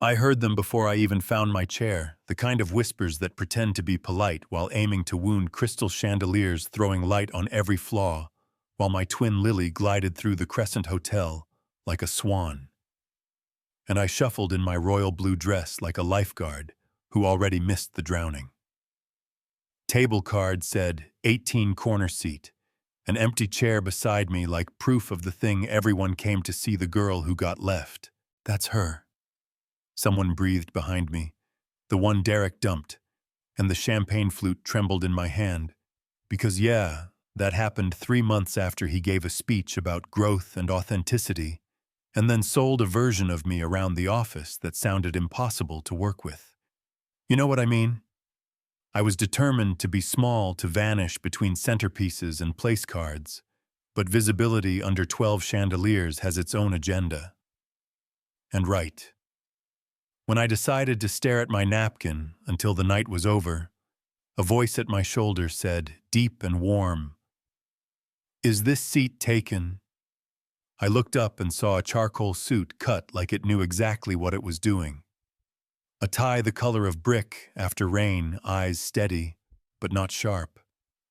I heard them before I even found my chair, the kind of whispers that pretend to be polite while aiming to wound crystal chandeliers throwing light on every flaw, while my twin Lily glided through the Crescent Hotel like a swan. And I shuffled in my royal blue dress like a lifeguard who already missed the drowning. Table card said 18 corner seat, an empty chair beside me like proof of the thing everyone came to see, the girl who got left. That's her. Someone breathed behind me, the one Derek dumped, and the champagne flute trembled in my hand. Because yeah, that happened 3 months after he gave a speech about growth and authenticity, and then sold a version of me around the office that sounded impossible to work with. You know what I mean? I was determined to be small, to vanish between centerpieces and place cards, but visibility under 12 chandeliers has its own agenda. And right. When I decided to stare at my napkin until the night was over, a voice at my shoulder said, deep and warm, "Is this seat taken?" I looked up and saw a charcoal suit cut like it knew exactly what it was doing. A tie the color of brick after rain, eyes steady, but not sharp.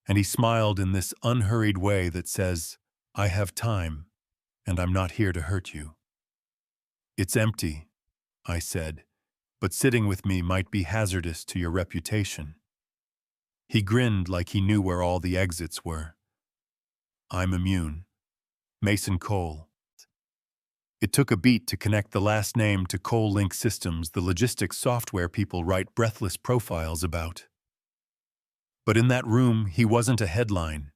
And he smiled in this unhurried way that says, "I have time, and I'm not here to hurt you." "It's empty," I said, "but sitting with me might be hazardous to your reputation." He grinned like he knew where all the exits were. "I'm immune. Mason Cole." It took a beat to connect the last name to Cole Link Systems, the logistics software people write breathless profiles about. But in that room, he wasn't a headline.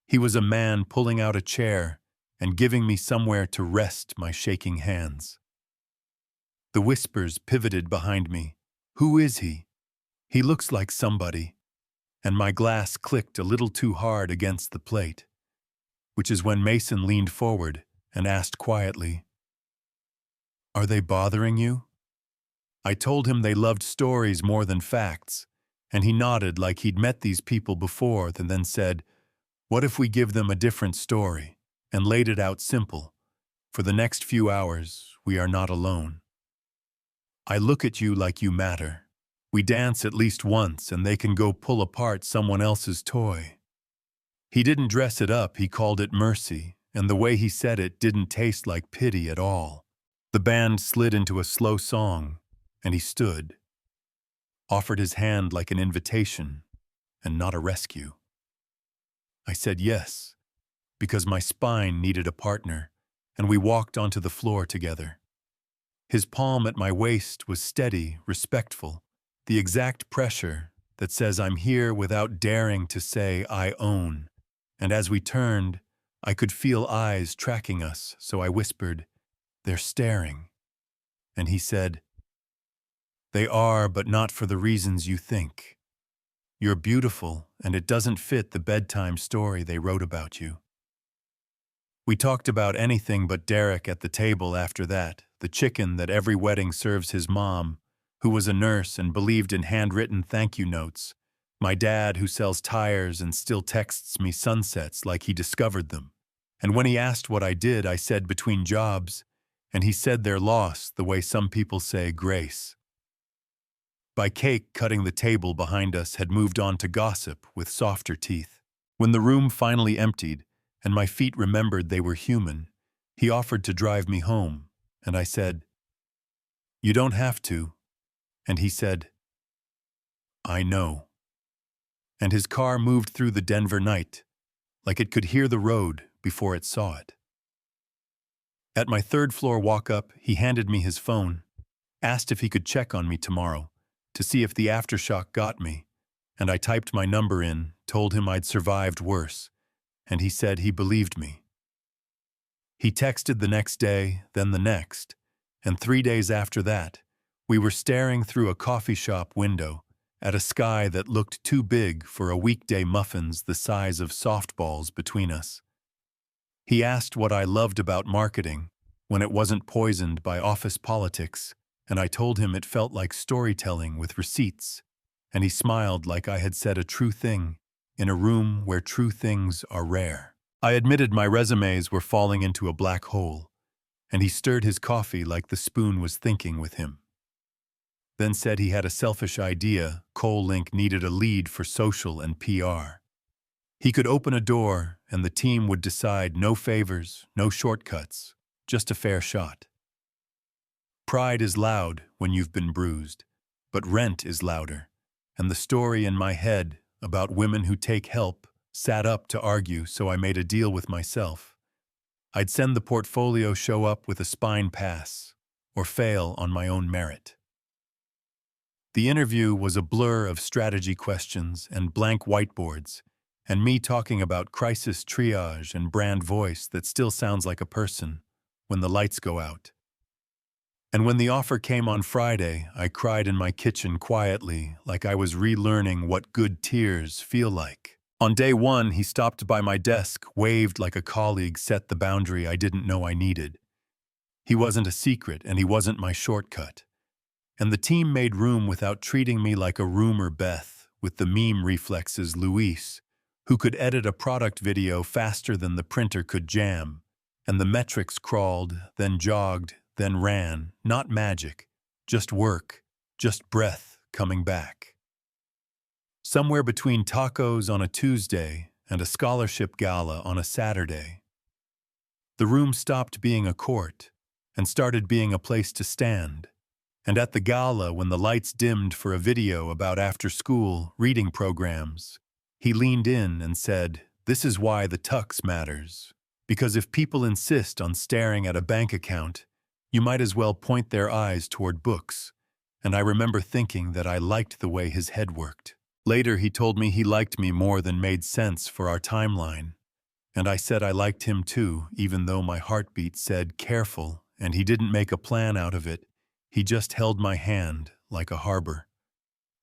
He was a man pulling out a chair and giving me somewhere to rest my shaking hands. The whispers pivoted behind me. Who is he? He looks like somebody. And my glass clicked a little too hard against the plate, which is when Mason leaned forward and asked quietly, "Are they bothering you?" I told him they loved stories more than facts, and he nodded like he'd met these people before and then said, "What if we give them a different story?" and laid it out simple. For the next few hours, we are not alone. I look at you like you matter. We dance at least once and they can go pull apart someone else's toy. He didn't dress it up, he called it mercy, and the way he said it didn't taste like pity at all. The band slid into a slow song, and he stood, offered his hand like an invitation, and not a rescue. I said yes, because my spine needed a partner, and we walked onto the floor together. His palm at my waist was steady, respectful, the exact pressure that says I'm here without daring to say I own. And as we turned, I could feel eyes tracking us, so I whispered, "They're staring." And he said, "They are, but not for the reasons you think. You're beautiful, and it doesn't fit the bedtime story they wrote about you." We talked about anything but Derek at the table after that, the chicken that every wedding serves his mom, who was a nurse and believed in handwritten thank you notes, my dad who sells tires and still texts me sunsets like he discovered them. And when he asked what I did, I said between jobs, and he said they're lost the way some people say grace. By cake cutting the table behind us had moved on to gossip with softer teeth. When the room finally emptied, and my feet remembered they were human, he offered to drive me home, and I said, "You don't have to." And he said, "I know." And his car moved through the Denver night, like it could hear the road before it saw it. At my third-floor walk-up, he handed me his phone, asked if he could check on me tomorrow, to see if the aftershock got me, and I typed my number in, told him I'd survived worse, and he said he believed me. He texted the next day, then the next, and 3 days after that, we were staring through a coffee shop window at a sky that looked too big for a weekday muffins the size of softballs between us. He asked what I loved about marketing when it wasn't poisoned by office politics, and I told him it felt like storytelling with receipts, and he smiled like I had said a true thing in a room where true things are rare. I admitted my resumes were falling into a black hole, and he stirred his coffee like the spoon was thinking with him. then said he had a selfish idea. Link needed a lead for social and PR. He could open a door, and the team would decide no favors, no shortcuts, just a fair shot. Pride is loud when you've been bruised, but rent is louder, and the story in my head about women who take help sat up to argue, so I made a deal with myself. I'd send the portfolio show up with a spine pass, or fail on my own merit. The interview was a blur of strategy questions and blank whiteboards, and me talking about crisis triage and brand voice that still sounds like a person when the lights go out. And when the offer came on Friday, I cried in my kitchen quietly, like I was relearning what good tears feel like. On day one, he stopped by my desk, waved like a colleague, set the boundary I didn't know I needed. He wasn't a secret, and he wasn't my shortcut. And the team made room without treating me like a rumor Beth, with the meme reflexes Luis, who could edit a product video faster than the printer could jam. And the metrics crawled, then jogged, then ran, not magic, just work, just breath coming back. Somewhere between tacos on a Tuesday and a scholarship gala on a Saturday. The room stopped being a court and started being a place to stand. And at the gala, when the lights dimmed for a video about after-school reading programs, he leaned in and said, "This is why the tux matters. Because if people insist on staring at a bank account, you might as well point their eyes toward books." And I remember thinking that I liked the way his head worked. Later, he told me he liked me more than made sense for our timeline. And I said I liked him too, even though my heartbeat said careful, and he didn't make a plan out of it. He just held my hand like a harbor.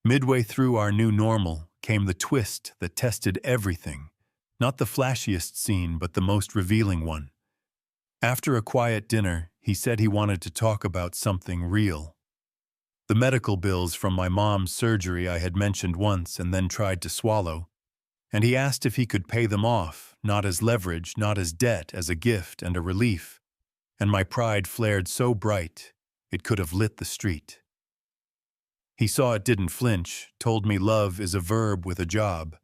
Midway through our new normal came the twist that tested everything. Not the flashiest scene, but the most revealing one. After a quiet dinner, he said he wanted to talk about something real. The medical bills from my mom's surgery I had mentioned once and then tried to swallow, and he asked if he could pay them off, not as leverage, not as debt, as a gift and a relief. And my pride flared so bright, it could have lit the street. He saw it didn't flinch, told me love is a verb with a job,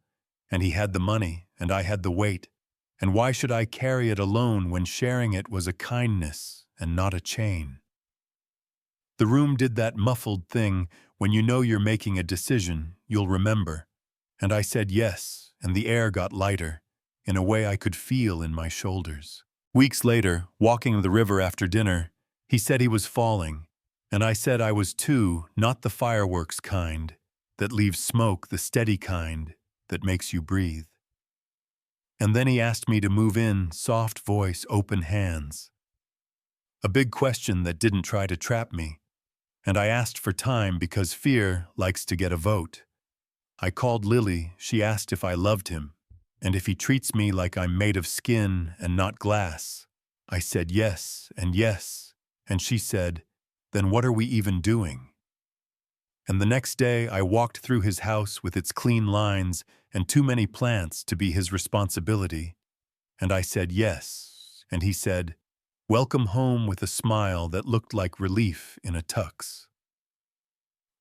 and he had the money, and I had the weight, and why should I carry it alone when sharing it was a kindness and not a chain? The room did that muffled thing when you know you're making a decision, you'll remember, and I said yes, and the air got lighter, in a way I could feel in my shoulders. Weeks later, walking the river after dinner, he said he was falling, and I said I was too, not the fireworks kind, that leaves smoke, the steady kind, that makes you breathe. And then he asked me to move in, soft voice, open hands. A big question that didn't try to trap me, and I asked for time because fear likes to get a vote. I called Lily, she asked if I loved him, and if he treats me like I'm made of skin and not glass. I said yes, and she said, "Then what are we even doing?" And the next day I walked through his house with its clean lines and too many plants to be his responsibility. And I said yes, and he said, "Welcome home," with a smile that looked like relief in a tux.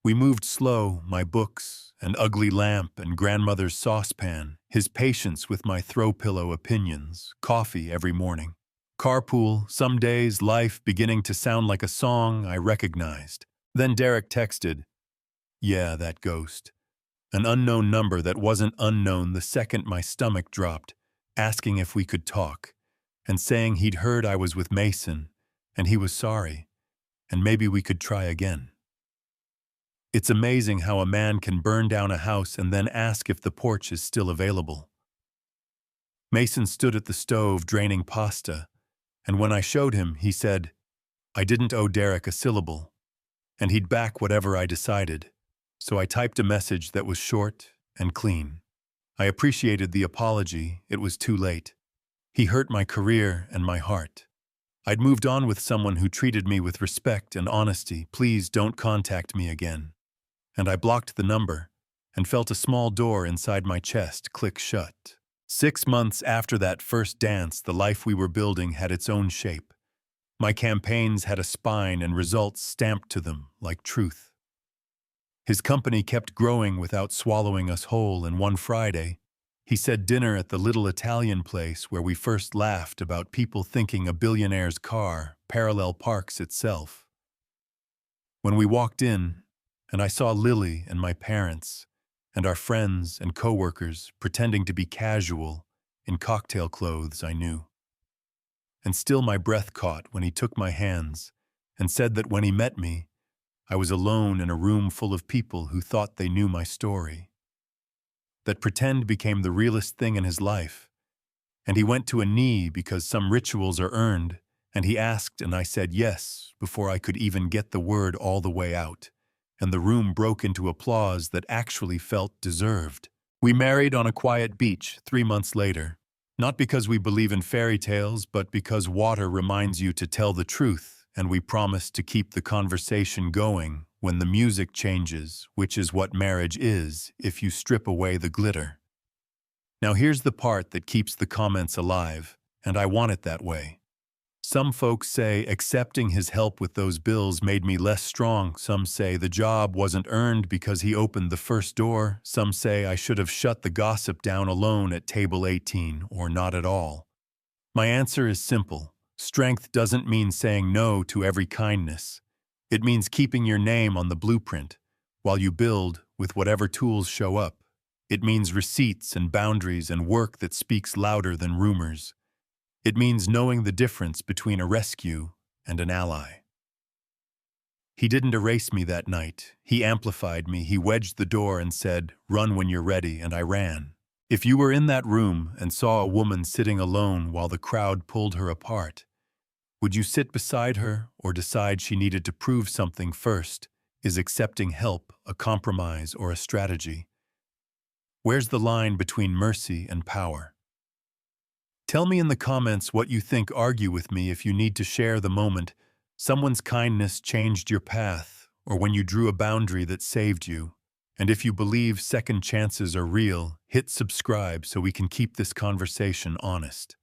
We moved slow, my books, an ugly lamp and grandmother's saucepan, his patience with my throw pillow opinions, coffee every morning. Carpool, some days, life beginning to sound like a song I recognized. Then Derek texted, "Yeah, that ghost." An unknown number that wasn't unknown the second my stomach dropped, asking if we could talk, and saying he'd heard I was with Mason, and he was sorry, and maybe we could try again. It's amazing how a man can burn down a house and then ask if the porch is still available. Mason stood at the stove draining pasta, and when I showed him, he said, I didn't owe Derek a syllable, and he'd back whatever I decided, so I typed a message that was short and clean. I appreciated the apology, it was too late. He hurt my career and my heart. I'd moved on with someone who treated me with respect and honesty. Please don't contact me again. And I blocked the number and felt a small door inside my chest click shut. 6 months after that first dance, the life we were building had its own shape. My campaigns had a spine and results stamped to them like truth. His company kept growing without swallowing us whole, and one Friday, he said dinner at the little Italian place where we first laughed about people thinking a billionaire's car parallel parks itself. When we walked in, and I saw Lily and my parents, and our friends and coworkers pretending to be casual in cocktail clothes, I knew. And still my breath caught when he took my hands and said that when he met me, I was alone in a room full of people who thought they knew my story. That pretend became the realest thing in his life. And he went to a knee because some rituals are earned, and he asked and I said yes before I could even get the word all the way out, and the room broke into applause that actually felt deserved. We married on a quiet beach 3 months later, not because we believe in fairy tales, but because water reminds you to tell the truth, and we promised to keep the conversation going when the music changes, which is what marriage is if you strip away the glitter. Now here's the part that keeps the comments alive, and I want it that way. Some folks say accepting his help with those bills made me less strong. Some say the job wasn't earned because he opened the first door. Some say I should have shut the gossip down alone at table 18, or not at all. My answer is simple. Strength doesn't mean saying no to every kindness. It means keeping your name on the blueprint while you build with whatever tools show up. It means receipts and boundaries and work that speaks louder than rumors. It means knowing the difference between a rescue and an ally. He didn't erase me that night. He amplified me. He wedged the door and said, "Run when you're ready," and I ran. If you were in that room and saw a woman sitting alone while the crowd pulled her apart, would you sit beside her or decide she needed to prove something first? Is accepting help a compromise or a strategy? Where's the line between mercy and power? Tell me in the comments what you think. Argue with me if you need to share the moment someone's kindness changed your path, or when you drew a boundary that saved you. And if you believe second chances are real, hit subscribe so we can keep this conversation honest.